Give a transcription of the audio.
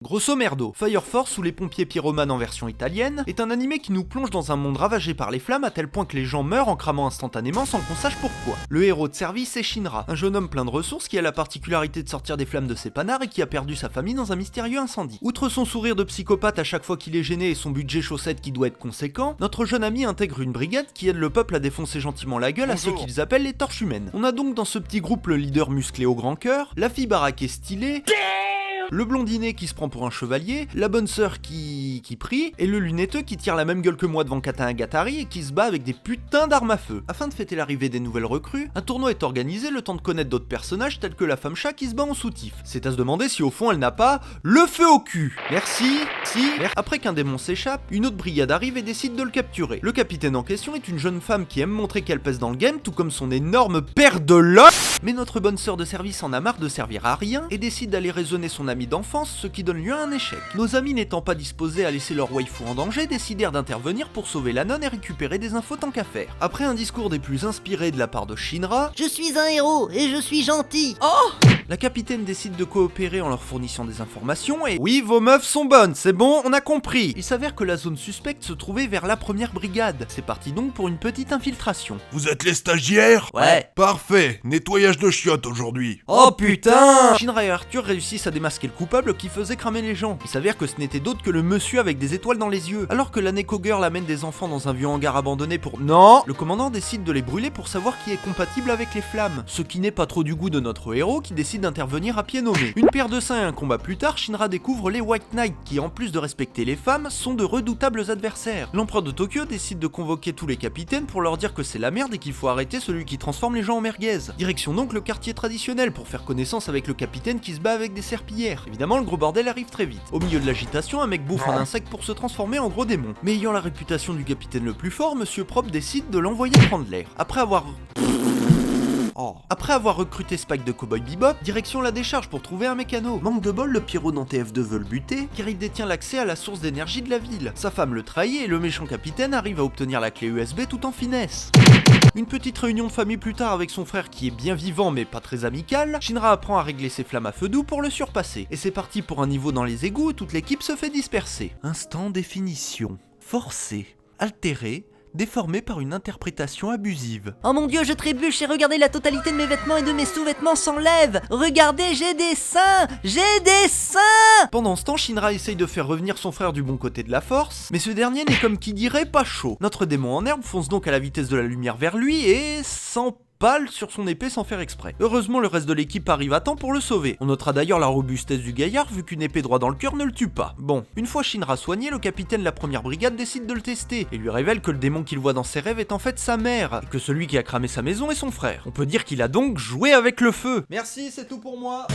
Grosso merdo, Fire Force ou les pompiers pyromanes en version italienne est un animé qui nous plonge dans un monde ravagé par les flammes à tel point que les gens meurent en cramant instantanément sans qu'on sache pourquoi. Le héros de service est Shinra, un jeune homme plein de ressources qui a la particularité de sortir des flammes de ses panards et qui a perdu sa famille dans un mystérieux incendie. Outre son sourire de psychopathe à chaque fois qu'il est gêné et son budget chaussettes qui doit être conséquent, notre jeune ami intègre une brigade qui aide le peuple à défoncer gentiment la gueule à ceux qu'ils appellent les torches humaines. On a donc dans ce petit groupe le leader musclé au grand cœur, la fille baraquée stylée, le blondinet qui se prend pour un chevalier, la bonne sœur qui prie, et le lunetteux qui tire la même gueule que moi devant Katanagatari et qui se bat avec des putains d'armes à feu. Afin de fêter l'arrivée des nouvelles recrues, un tournoi est organisé le temps de connaître d'autres personnages tels que la femme chat qui se bat en soutif. C'est à se demander si au fond elle n'a pas le feu au cul. Merci. Après qu'un démon s'échappe, une autre brigade arrive et décide de le capturer. Le capitaine en question est une jeune femme qui aime montrer qu'elle pèse dans le game, tout comme son énorme père de l'os. Mais notre bonne sœur de service en a marre de servir à rien et décide d'aller raisonner son ami d'enfance, ce qui donne lieu à un échec. Nos amis n'étant pas disposés à laisser leur waifu en danger, décidèrent d'intervenir pour sauver la nonne et récupérer des infos tant qu'à faire. Après un discours des plus inspirés de la part de Shinra, je suis un héros et je suis gentil. la capitaine décide de coopérer en leur fournissant des informations et... Oui, vos meufs sont bonnes, c'est bon, on a compris. Il s'avère que la zone suspecte se trouvait vers la première brigade. C'est parti donc pour une petite infiltration. Vous êtes les stagiaires? Ouais. Parfait, nettoyage de chiottes aujourd'hui. Oh putain! Shinra et Arthur réussissent à démasquer le coupable qui faisait cramer les gens. Il s'avère que ce n'était d'autre que le monsieur avec des étoiles dans les yeux. Alors que la Neko Girl amène des enfants dans un vieux hangar abandonné pour... Non! Le commandant décide de les brûler pour savoir qui est compatible avec les flammes. Ce qui n'est pas trop du goût de notre héros qui décide d'intervenir à pied nommé. Une paire de seins et un combat plus tard, Shinra découvre les White Knights qui, en plus de respecter les femmes, sont de redoutables adversaires. L'empereur de Tokyo décide de convoquer tous les capitaines pour leur dire que c'est la merde et qu'il faut arrêter celui qui transforme les gens en merguez. Direction donc le quartier traditionnel pour faire connaissance avec le capitaine qui se bat avec des serpillères. Évidemment, le gros bordel arrive très vite. Au milieu de l'agitation, un mec bouffe un insecte pour se transformer en gros démon. Mais ayant la réputation du capitaine le plus fort, Monsieur Propre décide de l'envoyer prendre l'air. Après avoir recruté Spike de Cowboy Bebop, direction la décharge pour trouver un mécano. Manque de bol, le Pierrot dans TF2 veut le buter, car il détient l'accès à la source d'énergie de la ville. Sa femme le trahit et le méchant capitaine arrive à obtenir la clé USB tout en finesse. Une petite réunion de famille plus tard avec son frère qui est bien vivant mais pas très amical, Shinra apprend à régler ses flammes à feu doux pour le surpasser. Et c'est parti pour un niveau dans les égouts où toute l'équipe se fait disperser. Instant définition. Forcé, altéré, déformé par une interprétation abusive. Oh mon dieu, je trébuche et regardez, la totalité de mes vêtements et de mes sous-vêtements s'enlève. Regardez, j'ai des seins. Pendant ce temps, Shinra essaye de faire revenir son frère du bon côté de la force, mais ce dernier n'est comme qui dirait pas chaud. Notre démon en herbe fonce donc à la vitesse de la lumière vers lui et s'empale sur son épée sans faire exprès. Heureusement, le reste de l'équipe arrive à temps pour le sauver. On notera d'ailleurs la robustesse du gaillard vu qu'une épée droit dans le cœur ne le tue pas. Bon, une fois Shinra soigné, le capitaine de la première brigade décide de le tester et lui révèle que le démon qu'il voit dans ses rêves est en fait sa mère et que celui qui a cramé sa maison est son frère. On peut dire qu'il a donc joué avec le feu. Merci, c'est tout pour moi.